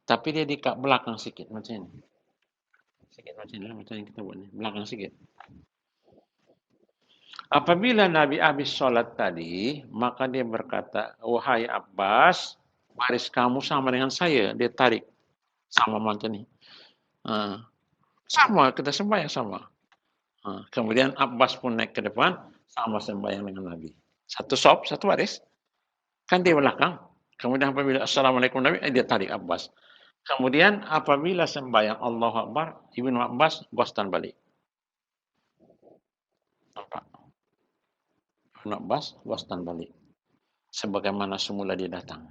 Tapi dia di kat belakang sikit macam ni. Sikit macam ni, macam yang kita buat ni. Belakang sikit. Apabila Nabi habis solat tadi, maka dia berkata, wahai Abbas, baris kamu sama dengan saya. Dia tarik. Sama macam ni. Sama, kita sembahyang sama. Kemudian Abbas pun naik ke depan, sama sembahyang dengan Nabi. Satu sop, satu baris. Kan dia belakang. Kemudian apabila Assalamualaikum Nabi, dia tarik Abbas. Kemudian apabila sembahyang Allahu Akbar, Ibnu Abbas gostan balik. Nampak? Ibnu Abbas gostan balik. Sebagaimana semula dia datang.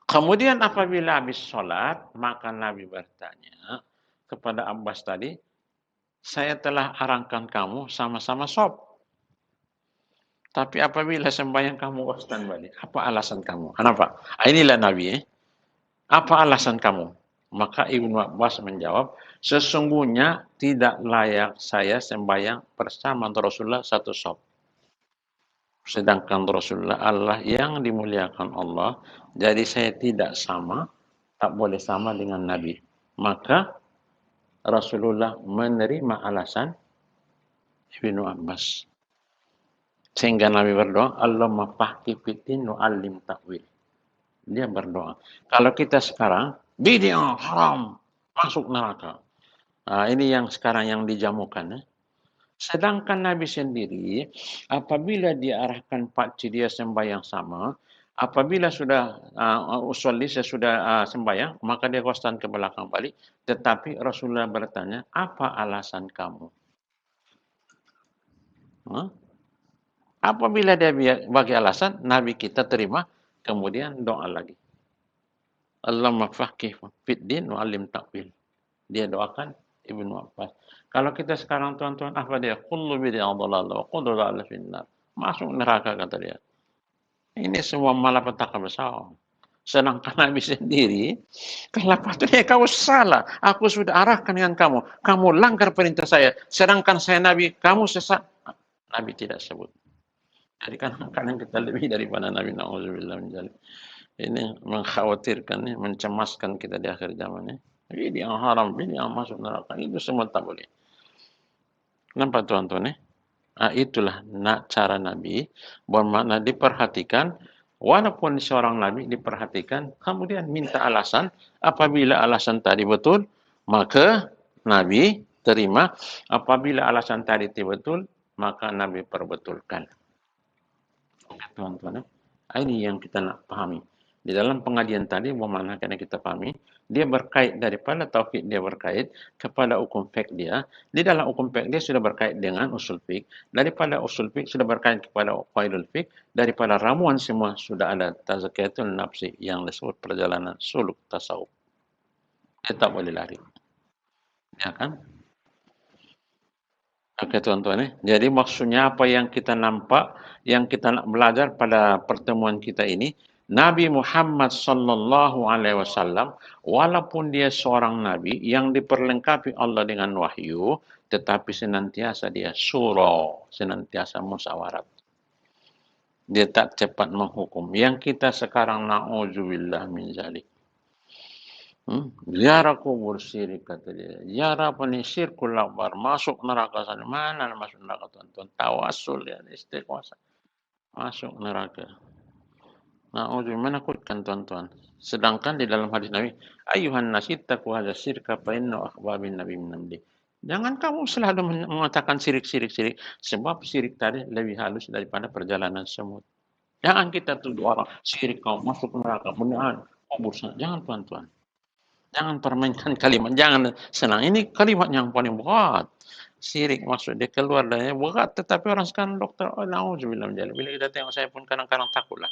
Kemudian apabila habis solat, maka Nabi bertanya kepada Abbas tadi, saya telah arahkan kamu sama-sama sop. Tapi apabila sembahyang kamu gostan balik, apa alasan kamu? Kenapa? Inilah Nabi. Apa alasan kamu? Maka Ibnu Abbas menjawab, sesungguhnya tidak layak saya sembahyang bersama Rasulullah satu saf. Sedangkan Rasulullah Allah yang dimuliakan Allah, jadi saya tidak sama, tak boleh sama dengan Nabi. Maka Rasulullah menerima alasan Ibnu Abbas. Sehingga Nabi berdoa, Allahumma faqih fiddin wa alim ta'wil. Dia berdoa. Kalau kita sekarang, bid'ah haram, masuk neraka. Ini yang sekarang yang dijamukan. Sedangkan Nabi sendiri, apabila diarahkan pakcik dia sembahyang sama, apabila sudah usolli, sesudah sembahyang, maka dia kostan ke belakang balik. Tetapi Rasulullah bertanya, apa alasan kamu? Apabila dia bagi alasan, Nabi kita terima, kemudian doa lagi. Allahumma faqih fiddin wa alim ta'wil. Dia doakan, Ibnu Abbas. Kalau kita sekarang tuan-tuan, apa dia? Kullu bid'ah dhalalah wa kullu dhalalah finnar. Masuk neraka kata dia. Ini semua malapetaka besar. Sedangkan Nabi sendiri, kelapatannya kau salah. Aku sudah arahkan dengan kamu. Kamu langgar perintah saya. Sedangkan saya Nabi, kamu sesat. Nabi tidak sebut. Jadi kadang-kadang kita lebih daripada Nabi. Na'udzubillah min dzalik. Ini mengkhawatirkan, mencemaskan kita di akhir zaman. Ini yang haram, ini yang masuk neraka. Itu semua tak boleh. Nampak tuan-tuan? Itulah cara Nabi. Bermakna diperhatikan. Walaupun seorang Nabi diperhatikan, kemudian minta alasan. Apabila alasan tadi betul, maka Nabi terima. Apabila alasan tadi tidak betul, maka Nabi perbetulkan. Tuan-tuan, ini yang kita nak pahami. Di dalam pengajian tadi, bermakna kena kita pahami, dia berkait daripada tauhid dia berkait kepada hukum fiqh dia. Di dalam hukum fiqh dia sudah berkait dengan usul fiqh. Daripada usul fiqh sudah berkait kepada qaidul fiqh. Daripada ramuan semua sudah ada tazkiyatul nafsi yang disebut perjalanan suluk tasawuf. Dia tak boleh lari. Ya kan? Oke tuan-tuan. Jadi maksudnya apa yang kita nampak, yang kita nak belajar pada pertemuan kita ini, Nabi Muhammad sallallahu alaihi wasallam walaupun dia seorang nabi yang diperlengkapi Allah dengan wahyu, tetapi senantiasa dia syura, senantiasa musyawarah. Dia tak cepat menghukum. Yang kita sekarang na'udzubillah min zalik. Ziarah kubur syirik kata dia. Ziarah apa ni syirkul akbar. Masuk neraka sana. Mana masuk neraka tuan-tuan? Tawasul ya, istiqosa. Masuk neraka. Na'udzubillah, menakutkan tuan-tuan. Sedangkan di dalam hadis Nabi, ayuhan nasittaku hadza syirka fa inna akhbabin nabi min namli. Jangan kamu selalu mengatakan syirik. Sebab syirik tadi lebih halus daripada perjalanan semut. Jangan kita tuduh orang syirik kau masuk neraka. Benar. Kubur sana. Jangan tuan-tuan. Jangan permainkan kalimat. Jangan senang. Ini kalimat yang paling berat. Syirik maksud dia keluar dari berat. Tetapi orang sekarang dokter, na'udzubillah. Bila kita tengok saya pun kadang-kadang takutlah.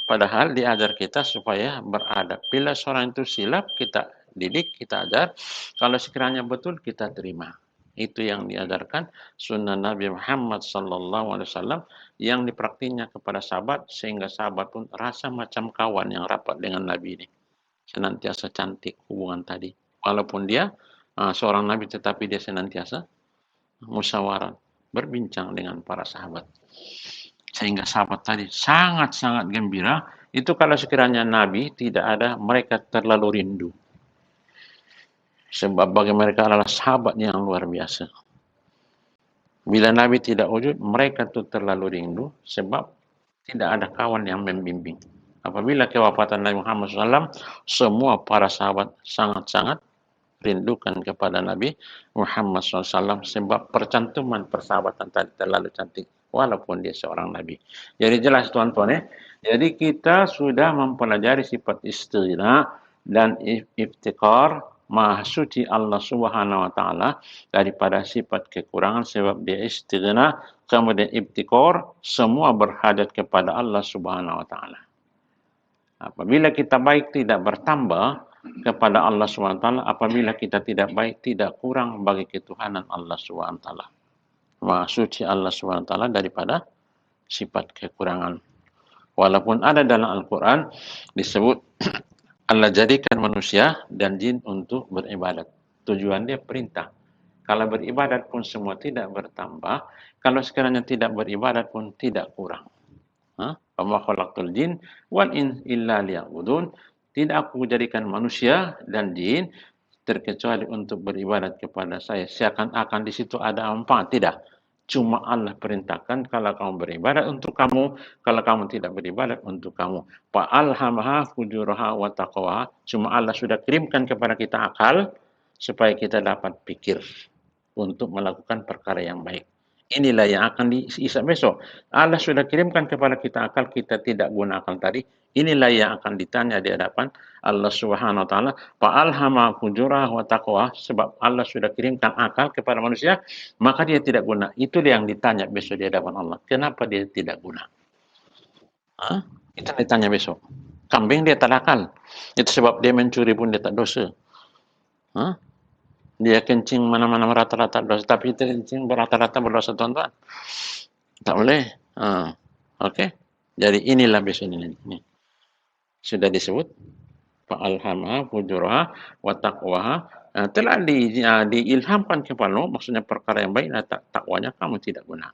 Padahal diajar kita supaya beradab. Bila seorang itu silap, kita didik, kita ajar. Kalau sekiranya betul, kita terima. Itu yang diajarkan sunnah Nabi Muhammad sallallahu alaihi wasallam yang dipraktiknya kepada sahabat sehingga sahabat pun rasa macam kawan yang rapat dengan Nabi ini. Senantiasa cantik hubungan tadi. Walaupun dia seorang Nabi tetapi dia senantiasa musyawarah, berbincang dengan para sahabat. Sehingga sahabat tadi sangat-sangat gembira. Itu kalau sekiranya Nabi tidak ada, mereka terlalu rindu. Sebab bagi mereka adalah sahabat yang luar biasa. Bila Nabi tidak wujud, mereka itu terlalu rindu. Sebab tidak ada kawan yang membimbing. Apabila kewafatan Nabi Muhammad SAW, semua para sahabat sangat-sangat rindukan kepada Nabi Muhammad SAW. Sebab percantuman persahabatan tadi terlalu cantik. Walaupun dia seorang Nabi. Jadi jelas tuan-tuan. Jadi kita sudah mempelajari sifat istighna dan iftikar, maha suci Allah Subhanahu wa taala daripada sifat kekurangan sebab dia istighna, kemudian iftikar, semua berhajat kepada Allah Subhanahu wa taala. Apabila kita baik tidak bertambah kepada Allah Subhanahu wa taala, apabila kita tidak baik tidak kurang bagi ketuhanan Allah Subhanahu wa taala. Maha suci Allah SWT daripada sifat kekurangan. Walaupun ada dalam Al-Quran disebut Allah jadikan manusia dan jin untuk beribadat. Tujuan dia perintah. Kalau beribadat pun semua tidak bertambah. Kalau sekiranya tidak beribadat pun tidak kurang. Wa khalaqtul jin wal ins illa liya'budun. Tidak aku jadikan manusia dan jin terkecuali untuk beribadat kepada saya. Seakan-akan di situ ada manfaat. Tidak. Cuma Allah perintahkan kalau kamu beribadat untuk kamu, kalau kamu tidak beribadat untuk kamu. Fa'alhamaha fujuraha wa taqwaha. Cuma Allah sudah kirimkan kepada kita akal supaya kita dapat pikir untuk melakukan perkara yang baik. Inilah yang akan dihisab besok. Allah sudah kirimkan kepada kita akal, kita tidak guna akal tadi. Inilah yang akan ditanya di hadapan Allah Subhanahu wa taala. Fa'alhama fujuraha wa taqwa, sebab Allah sudah kirimkan akal kepada manusia, maka dia tidak guna. Itu yang ditanya besok di hadapan Allah. Kenapa dia tidak guna? Itu ditanya besok. Kambing dia tak akal. Itu sebab dia mencuri pun dia tak dosa. Dia kencing mana-mana rata-rata dosa, tapi itu kencing berata-rata berdosa, tuan-tuan. Tak boleh. Okey. Jadi inilah besok ini. Sudah disebut fa'alhamaha fujuraha wa taqwaha. Telah diilhamkan kepadamu, maksudnya perkara yang baik dan takwanya kamu tidak guna.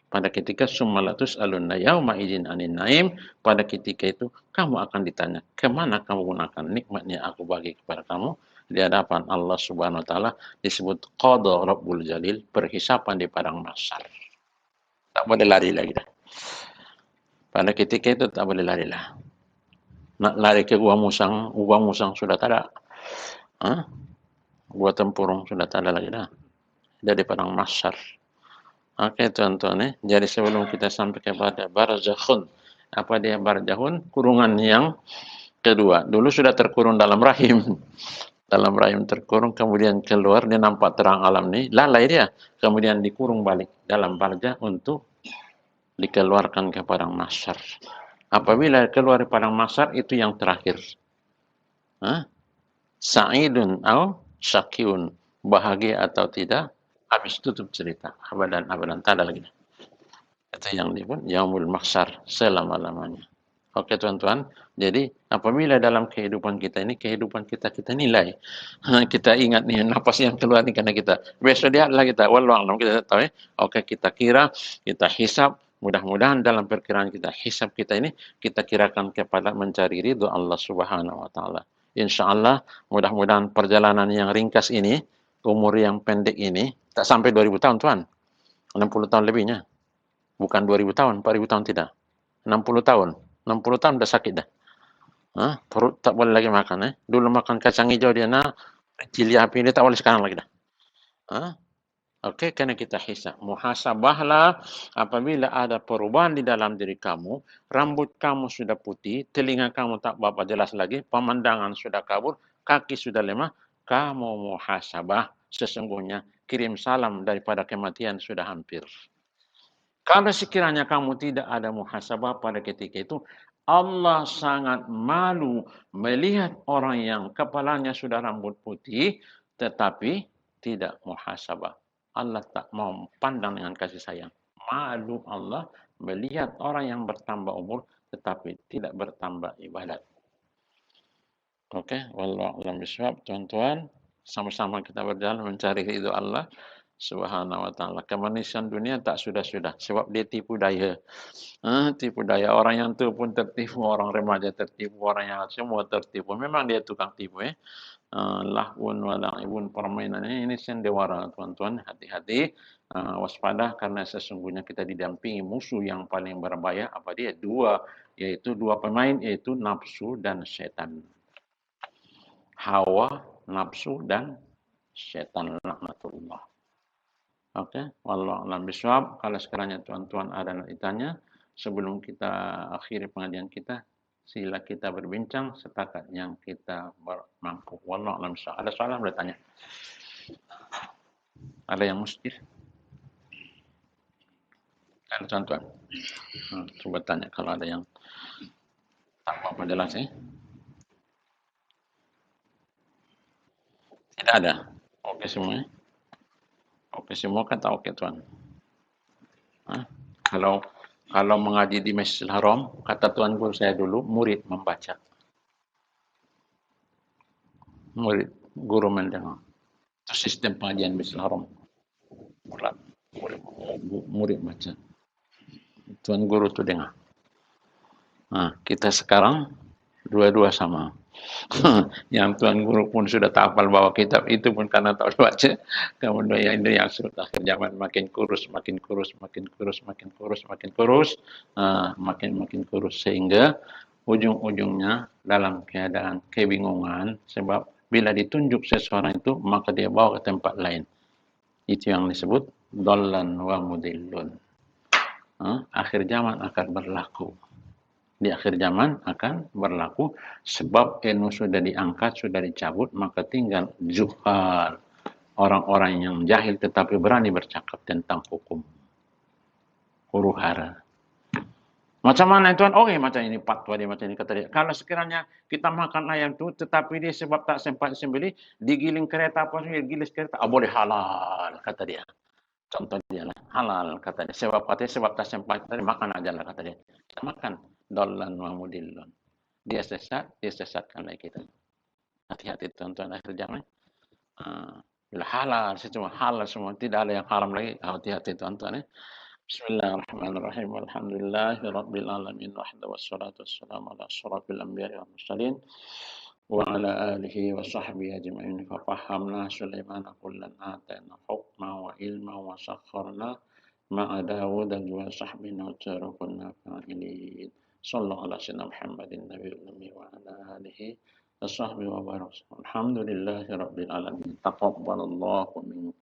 Pada ketika summalatus alunna yauma idzin anin naim, pada ketika itu kamu akan ditanya, kemana kamu gunakan nikmatnya aku bagi kepada kamu di hadapan Allah Subhanahu wa taala. Disebut qada Rabbul Jalil, perhisapan di padang mahsyar. Tak boleh lari lagi dah. Pada ketika itu tak boleh lari lah. Nak lari ke gua musang sudah tak ada. Gua tempurung sudah tak ada lagi dah. Dari padang mahsyar. Okey tuan-tuan, jadi sebelum kita sampai kepada barzakhun. Apa dia barzakhun? Kurungan yang kedua. Dulu sudah terkurung dalam rahim. Dalam rahim terkurung, kemudian keluar, dia nampak terang alam ni, lalai dia. Kemudian dikurung balik dalam barzakh untuk dikeluarkan ke padang mahsyar. Apabila keluar di padang mahsyar, itu yang terakhir. Sa'idun atau syakiyun, bahagia atau tidak, habis tutup cerita. Abadan, tak ada lagi. Itu yang disebut yaumul mahsyar, selama-lamanya. Okey tuan-tuan, jadi apabila dalam kehidupan kita ini, kehidupan kita nilai. Kita ingat ni, nafas yang keluar ni kerana kita. Besok dia adalah kita, wallahualam, kita tahu Okey, kita kira, kita hisab, mudah-mudahan dalam perkiraan kita, hisab kita ini, kita kirakan kepada mencari ridha Allah Subhanahu wa taala. InsyaAllah, mudah-mudahan perjalanan yang ringkas ini, umur yang pendek ini, tak sampai 2000 tahun, tuan. 60 tahun lebihnya. Bukan 2000 tahun, 4000 tahun tidak. 60 tahun. 60 tahun dah sakit dah. Perut tak boleh lagi makan. Dulu makan kacang hijau dia nak, cili api dia tak boleh sekarang lagi dah. Okey, kena kita hisab. Muhasabahlah apabila ada perubahan di dalam diri kamu, rambut kamu sudah putih, telinga kamu tak berapa jelas lagi, pemandangan sudah kabur, kaki sudah lemah, kamu muhasabah. Sesungguhnya kirim salam daripada kematian sudah hampir. Kalau sekiranya kamu tidak ada muhasabah pada ketika itu, Allah sangat malu melihat orang yang kepalanya sudah rambut putih, tetapi tidak muhasabah. Allah tak mau pandang dengan kasih sayang. Malu Allah melihat orang yang bertambah umur, tetapi tidak bertambah ibadat. Okey, wallahu a'lam bishawab. Tuan-tuan, sama-sama kita berjalan mencari ridha Allah Subhanahu wa taala. Kemanusiaan dunia tak sudah-sudah sebab dia tipu daya. Tipu daya. Orang yang tu pun tertipu, orang remaja tertipu, orang yang semua tertipu. Memang dia tukang tipu lahun wa la'ibun, permainan ini sendewara, tuan-tuan. Hati-hati, waspada karena sesungguhnya kita didampingi musuh yang paling berbahaya. Apa dia? Yaitu dua pemain, yaitu nafsu dan syaitan. Hawa, nafsu dan syaitan, laknatullah. Okey, wallahu a'lam bishawab. Kalau sekiranya tuan-tuan ada nak ditanya sebelum kita akhiri pengajian kita, sila kita berbincang setakat yang kita mampu. Wallahu a'lam bishawab. Ada soalan boleh tanya. Ada yang mustahil? Ada tuan-tuan? Cuba tanya kalau ada yang tak apa jelas Tidak ada. Okey semua Okey semua kan tak okey tuan. Kalau mengaji di Masjidil Haram, kata tuan guru saya dulu, murid membaca. Murid, guru mendengar. Itu sistem pengajian Masjidil Haram. Murid baca. Tuan guru tu dengar. Kita sekarang dua-dua sama. Yang tuan guru pun sudah tak hafal bawa kitab itu pun karena tak baca. Kemudian yang sudah akhir zaman makin kurus sehingga ujung-ujungnya dalam keadaan kebingungan sebab bila ditunjuk seseorang itu maka dia bawa ke tempat lain. Itu yang disebut dhallan wa mudillun. Akhir zaman akan berlaku. Di akhir zaman akan berlaku sebab ilmu sudah diangkat, sudah dicabut, maka tinggal juhal, orang-orang yang jahil tetapi berani bercakap tentang hukum, huru hara. Macam mana Tuhan? Oh, macam ini fatwa dia, macam ini kata dia. Kalau sekiranya kita makan ayam itu, tetapi dia sebab tak sempat sembelih, digiling kereta apa sih, gilis kereta, boleh halal, kata dia. Contoh dia lah, halal, kata dia. Sebab katanya, sebab tak sempat, kata dia, makan aja lah, kata dia. Kita makan. Dollan wa mudillun. Dia sesatkan lagi kita. Hati-hati tuan-tuan, akhir jangan. Bila halal, semua halal semua, tidak ada yang haram lagi. Hati-hati tuan-tuan. Bismillahirrahmanirrahim. Alhamdulillahirabbil alamin wahdahu wassalatu wassalamu ala asyrafil anbiya'i wal mursalin wa ala alihi wa sahbihi ajma'in. Fa fahamna Sulaimana kullan atayna hukma wa ilma wa sakharna ma'a Dawud wa sahbihi wa kunna fa'ilin. Sallallahu ala sayyidina Muhammadin nabiyil ummi wa ala alihi wa sahbihi wa barak. Alhamdulillahirabbil alamin. Taqabbalallahu minkum.